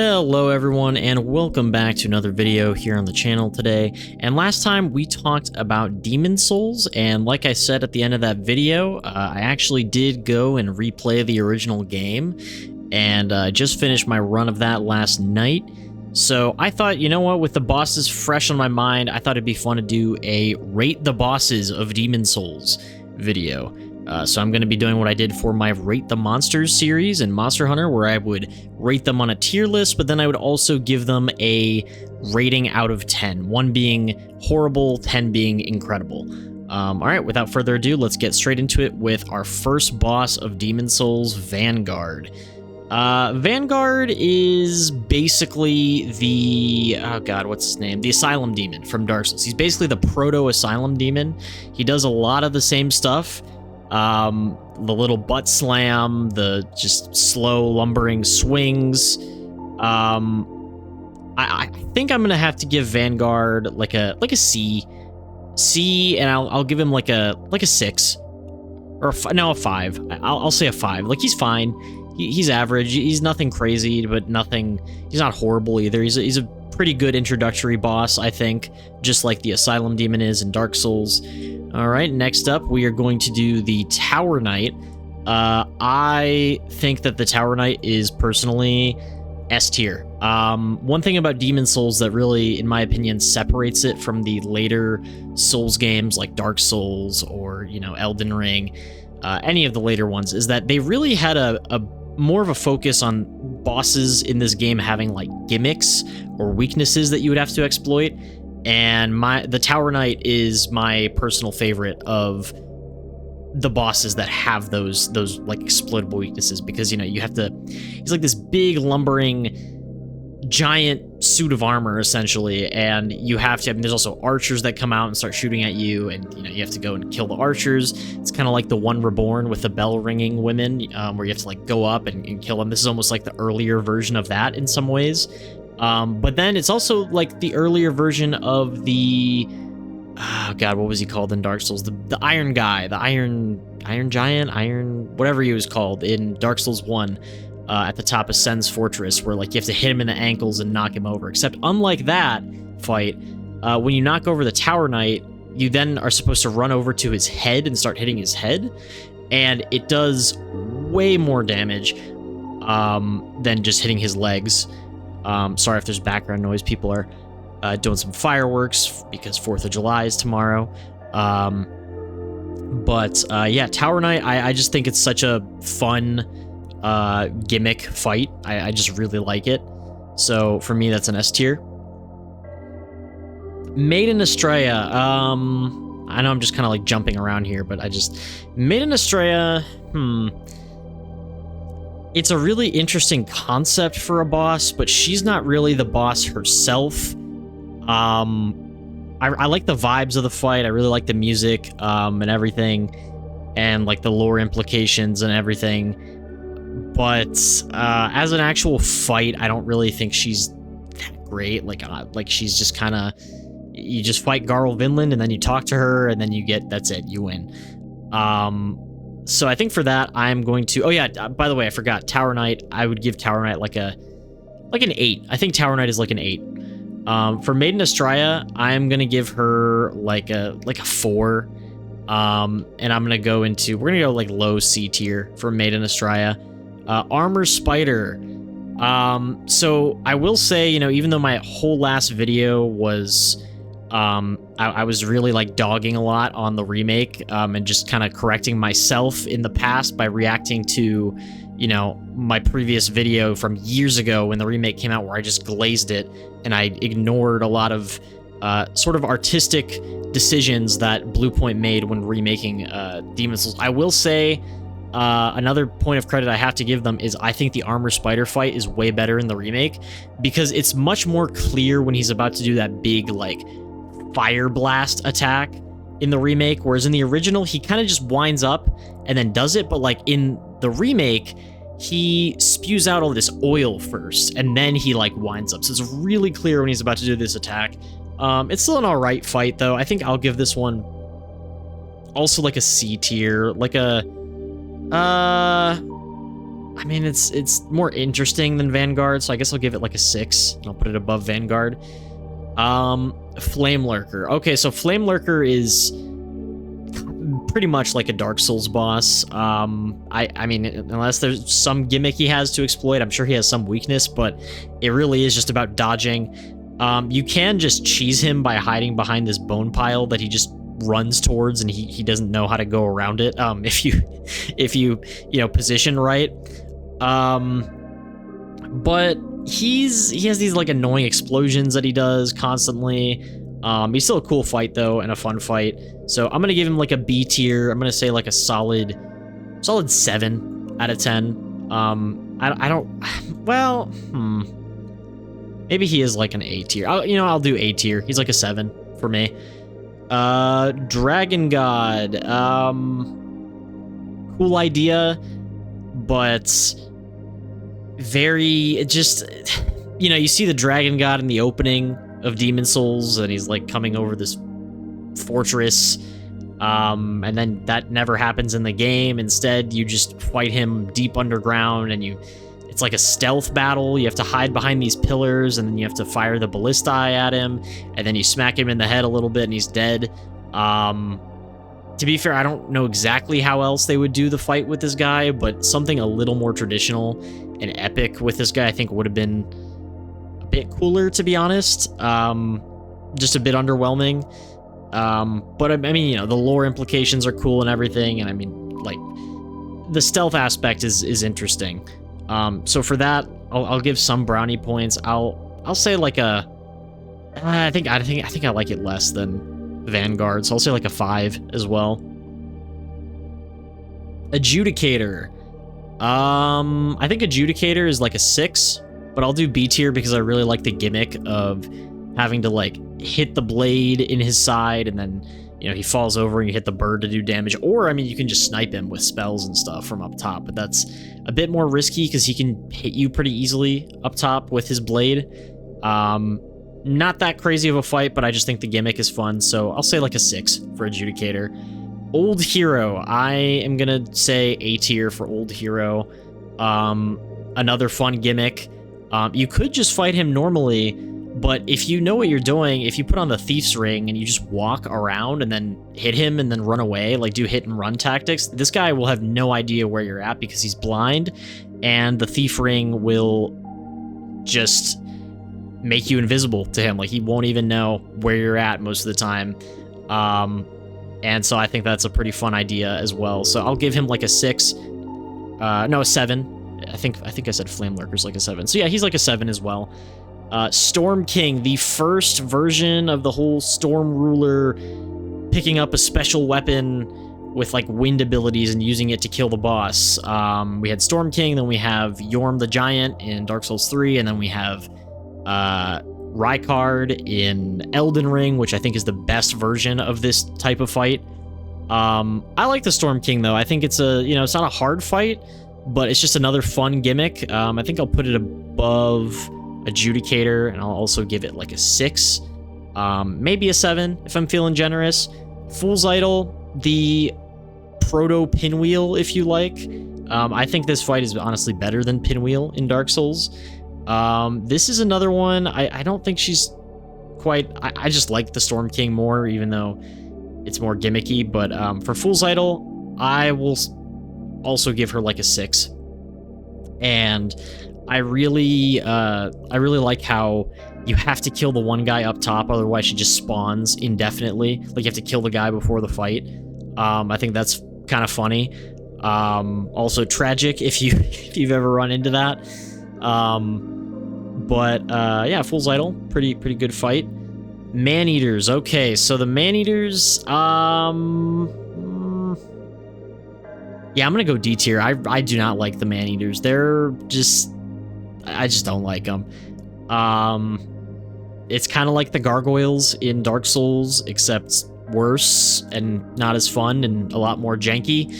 Hello everyone, and welcome back to another video here on the channel today. And last time we talked about Demon's Souls, and like I said at the end of that video, I actually did go and replay the original game, and I just finished my run of that last night. So I thought, you know what, with the bosses fresh on my mind, I thought it'd be fun to do a Rate the Bosses of Demon's Souls video. So I'm going to be doing what I did for my Rate the Monsters series in Monster Hunter, where I would rate them on a tier list, but then I would also give them a rating out of 10, 1 being horrible, 10 being incredible. All right, without further ado, let's get straight into it with our first boss of Demon's Souls, Vanguard. Vanguard is basically the, oh god, what's his name? The Asylum Demon from Dark Souls. He's basically the proto-Asylum Demon. He does a lot of the same stuff. The little butt slam, the just slow lumbering swings. I think I'm gonna have to give Vanguard like a C, and I'll give him like a 6 or a 5. I'll say a 5. Like, he's fine. He's average. He's nothing crazy, but nothing. He's not horrible either. He's a pretty good introductory boss, I think, just like the Asylum Demon is in Dark Souls. All right, next up, we are going to do the Tower Knight. I think that the Tower Knight is personally S tier. One thing about Demon's Souls that really, in my opinion, separates it from the later Souls games like Dark Souls or, you know, Elden Ring, any of the later ones, is that they really had a more of a focus on bosses in this game having like gimmicks or weaknesses that you would have to exploit. And the Tower Knight is my personal favorite of the bosses that have those like exploitable weaknesses, because, you know, you have to, he's like this big lumbering giant suit of armor essentially, and you have to, I mean, there's also archers that come out and start shooting at you, and, you know, you have to go and kill the archers. It's kind of like the One Reborn with the bell ringing women, where you have to like go up and kill them. This is almost like the earlier version of that in some ways. But then it's also like the earlier version of the, oh god, what was he called in Dark Souls? The Iron Guy, the Iron Giant, whatever he was called in Dark Souls 1, at the top of Sen's Fortress, where like you have to hit him in the ankles and knock him over. Except unlike that fight, when you knock over the Tower Knight, you then are supposed to run over to his head and start hitting his head, and it does way more damage than just hitting his legs. Sorry if there's background noise. People are doing some fireworks because 4th of July is tomorrow. Yeah, Tower Knight, I just think it's such a fun gimmick fight. I just really like it. So for me, that's an S tier. Maiden Estrella. I know I'm just kind of like jumping around here, but Maiden Estrella, it's a really interesting concept for a boss, but she's not really the boss herself. I like the vibes of the fight. I really like the music, and everything, and like the lore implications and everything. But as an actual fight, I don't really think she's that great. Like she's just kind of, you just fight Garl Vinland and then you talk to her and then that's it, you win. So I think for that, I'm going to... Oh, yeah, by the way, I forgot. Tower Knight, I would give Tower Knight like an 8. I think Tower Knight is like an 8. For Maiden Estrella, I'm going to give her like a 4. And I'm going to go into... We're going to go like low C tier for Maiden Estrella. Armor Spider. So I will say, you know, even though my whole last video was... I was really like dogging a lot on the remake, and just kind of correcting myself in the past by reacting to, you know, my previous video from years ago when the remake came out, where I just glazed it and I ignored a lot of sort of artistic decisions that Bluepoint made when remaking Demon's Souls. I will say another point of credit I have to give them is I think the Armor Spider fight is way better in the remake, because it's much more clear when he's about to do that big like fire blast attack in the remake, whereas in the original he kind of just winds up and then does it. But like in the remake, he spews out all this oil first and then he like winds up, so it's really clear when he's about to do this attack. It's still an all right fight though. I think I'll give this one also like a C tier, like a I mean, it's more interesting than Vanguard, so I guess I'll give it like a 6. And I'll put it above Vanguard. Flame Lurker. Okay, so Flame Lurker is pretty much like a Dark Souls boss. I mean, unless there's some gimmick he has to exploit, I'm sure he has some weakness, but it really is just about dodging. You can just cheese him by hiding behind this bone pile that he just runs towards, and he doesn't know how to go around it. If you position right. But he has these like annoying explosions that he does constantly. He's still a cool fight though, and a fun fight. So I'm gonna give him like a B tier. I'm gonna say like a solid 7 out of 10. I don't. Well, maybe he is like an A tier. I'll do A tier. He's like a 7 for me. Dragon God. Cool idea, but very just. You see the Dragon God in the opening of Demon Souls, and he's like coming over this fortress, and then that never happens in the game. Instead, you just fight him deep underground, and it's like a stealth battle. You have to hide behind these pillars, and then you have to fire the ballistae at him, and then you smack him in the head a little bit, and he's dead. To be fair, I don't know exactly how else they would do the fight with this guy, but something a little more traditional and epic with this guy I think would have been a bit cooler, to be honest. Just a bit underwhelming. But I mean, the lore implications are cool and everything, and I mean, like, the stealth aspect is interesting. So for that, I'll give some brownie points. I'll say like a. I think I like it less than Vanguard, so I'll say like a 5 as well. Adjudicator. I think Adjudicator is like a 6, but I'll do B tier because I really like the gimmick of having to like hit the blade in his side, and then he falls over and you hit the bird to do damage. Or I mean, you can just snipe him with spells and stuff from up top, but that's a bit more risky because he can hit you pretty easily up top with his blade. Not that crazy of a fight, but I just think the gimmick is fun, so I'll say like a 6 for Adjudicator. Old Hero. I am gonna say A tier for Old Hero. Another fun gimmick. You could just fight him normally, but if you know what you're doing, if you put on the Thief's Ring and you just walk around and then hit him and then run away, like do hit and run tactics, this guy will have no idea where you're at because he's blind, and the Thief Ring will just make you invisible to him. Like, he won't even know where you're at most of the time. And so I think that's a pretty fun idea as well. So I'll give him like a 6. No, a 7. I think I said Flame Lurker's like a 7. So yeah, he's like a 7 as well. Storm King, the first version of the whole Storm Ruler picking up a special weapon with like wind abilities and using it to kill the boss. We had Storm King, then we have Yorm the Giant in Dark Souls 3, and then we have Rykard in Elden Ring, which I think is the best version of this type of fight. I like the Storm King though. I think it's it's not a hard fight, but it's just another fun gimmick. I think I'll put it above Adjudicator, and I'll also give it like a 6, maybe a 7 if I'm feeling generous. Fool's Idol, the proto Pinwheel, if you like. I think this fight is honestly better than Pinwheel in Dark Souls. This is another one. I don't think she's quite. I just like the Storm King more, even though it's more gimmicky. But for Fool's Idol, I will also give her like a 6. And I really like how you have to kill the one guy up top, otherwise she just spawns indefinitely. Like, you have to kill the guy before the fight. I think that's kind of funny. Also tragic if you've ever run into that. Yeah, Fool's Idol, pretty good fight. Man-Eaters. Okay, so the Man-Eaters, yeah, I'm gonna go D tier. I do not like the Man-Eaters. I just don't like them. It's kind of like the Gargoyles in Dark Souls, except worse and not as fun and a lot more janky.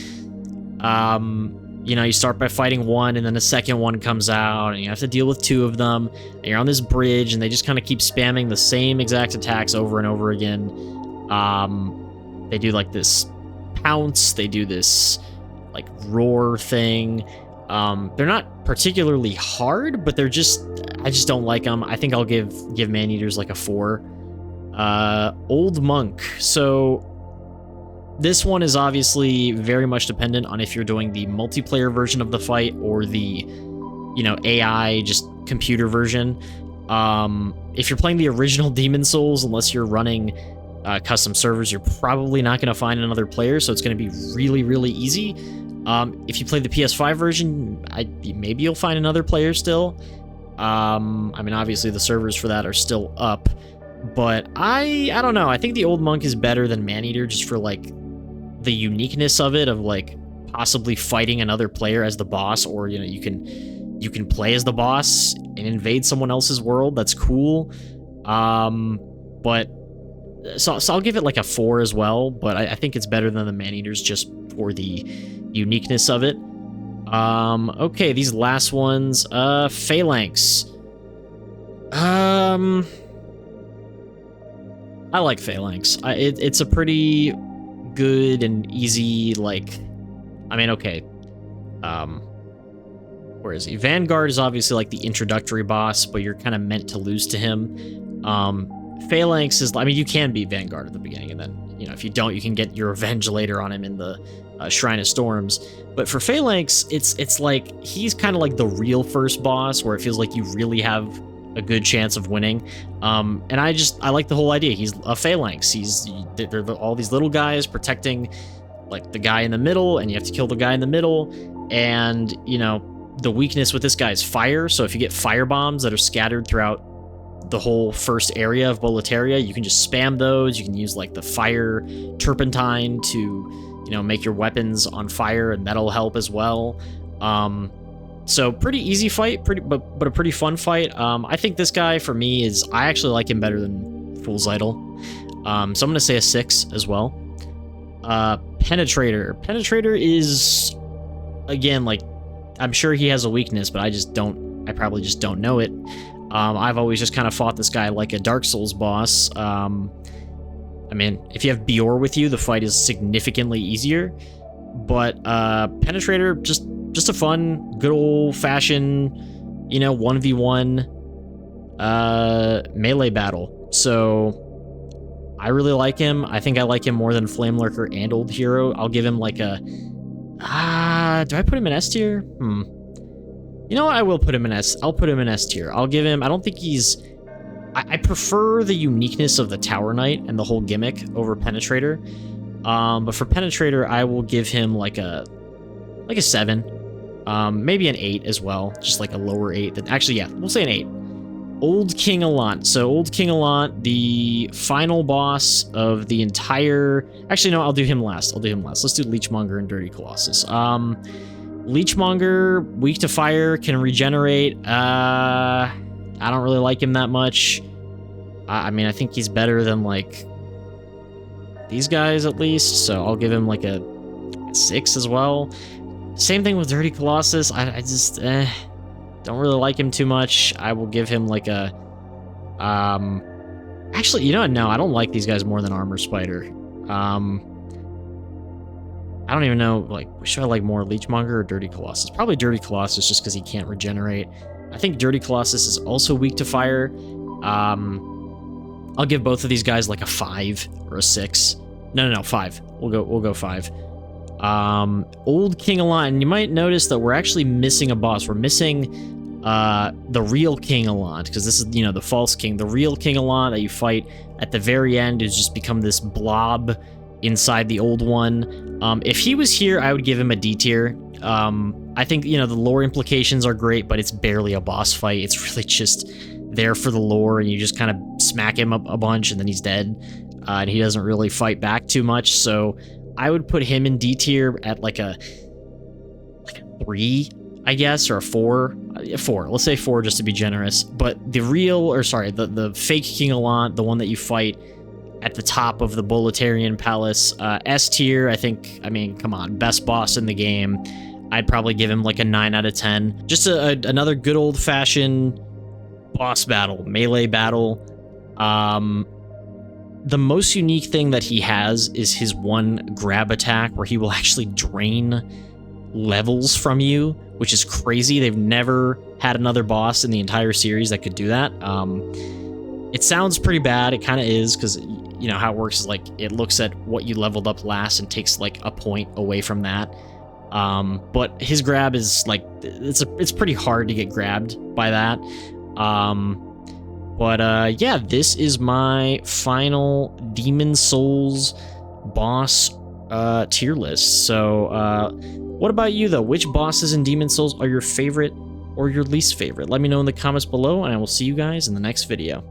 You start by fighting one, and then a second one comes out, and you have to deal with 2 of them, and you're on this bridge, and they just kind of keep spamming the same exact attacks over and over again. They do like this pounce, they do this like roar thing, They're not particularly hard, but I just don't like them. I think I'll give Maneaters like a 4. Old Monk. So this one is obviously very much dependent on if you're doing the multiplayer version of the fight or the, AI, just computer version. If you're playing the original Demon Souls, unless you're running custom servers, you're probably not going to find another player, so it's going to be really, really easy. If you play the PS5 version, maybe you'll find another player still. I mean, obviously the servers for that are still up, but I don't know. I think the Old Monk is better than Maneater just for like the uniqueness of it, of like possibly fighting another player as the boss, or you can play as the boss and invade someone else's world. That's cool. But so I'll give it like a 4 as well, but I think it's better than the Maneaters just for the uniqueness of it. Okay, these last ones, Phalanx. I like Phalanx. It's a pretty good and easy, like, I mean, okay. Where is he? Vanguard is obviously like the introductory boss, but you're kind of meant to lose to him. Phalanx is, I mean, you can beat Vanguard at the beginning, and then, if you don't, you can get your revenge later on him in the Shrine of Storms. But for Phalanx, it's like, he's kind of like the real first boss, where it feels like you really have a good chance of winning. And I like the whole idea. He's a Phalanx. They're all these little guys protecting like the guy in the middle, and you have to kill the guy in the middle. And, the weakness with this guy is fire. So if you get fire bombs that are scattered throughout the whole first area of Boletaria, you can just spam those. You can use like the fire turpentine to, make your weapons on fire, and that'll help as well. So pretty easy fight, but a pretty fun fight. I think this guy for me I actually like him better than Fool's Idol. So I'm gonna say a 6 as well. Penetrator. Penetrator is, again, like, I'm sure he has a weakness, but I probably just don't know it. I've always just kind of fought this guy like a Dark Souls boss. I mean, if you have Bior with you, the fight is significantly easier. But Penetrator, just a fun, good old-fashioned, 1v1 melee battle. So I really like him. I think I like him more than Flamelurker and Old Hero. I'll give him like a... do I put him in S tier? You know what? I will put him in S. I'll put him in S tier. I'll give him... I don't think he's... I prefer the uniqueness of the Tower Knight and the whole gimmick over Penetrator. But for Penetrator, I will give him like a 7. Maybe an 8 as well. Just like a lower 8. Actually, yeah, we'll say an 8. Old King Allant. So Old King Allant, the final boss of the entire... Actually, no, I'll do him last. Let's do Leechmonger and Dirty Colossus. Leechmonger, weak to fire, can regenerate. I don't really like him that much. I mean, I think he's better than, like, these guys, at least. So I'll give him, like, a 6 as well. Same thing with Dirty Colossus. I just, don't really like him too much. I will give him, like, a... Actually, you know what? No, I don't like these guys more than Armor Spider. I don't even know, like, should I like more, Leechmonger or Dirty Colossus? Probably Dirty Colossus, just because he can't regenerate. I think Dirty Colossus is also weak to fire. I'll give both of these guys like a 5 or a 6. No, 5. We'll go 5. Old King Allant, and you might notice that we're actually missing a boss. We're missing the real King Allant, because this is, the false king. The real King Allant that you fight at the very end has just become this blob inside the old one. If he was here, I would give him a D tier. I think, the lore implications are great, but it's barely a boss fight. It's really just there for the lore, and you just kind of smack him up a bunch, and then he's dead. And he doesn't really fight back too much, so I would put him in D tier at like a 3, I guess, or a 4. 4. Let's say 4 just to be generous. But the fake King Allant, the one that you fight at the top of the Boletarian Palace, S tier. I mean, come on, best boss in the game. I'd probably give him like a 9 out of 10. Just another good old-fashioned boss battle, melee battle. The most unique thing that he has is his one grab attack, where he will actually drain levels from you which is crazy. They've never had another boss in the entire series that could do that. It sounds pretty bad. It kind of is, because you know how it works is like it looks at what you leveled up last and takes like a point away from that. But his grab is like it's pretty hard to get grabbed by that. Yeah, this is my final Demon Souls boss tier list. So what about you though? Which bosses in Demon Souls are your favorite or your least favorite? Let me know in the comments below, and I will see you guys in the next video.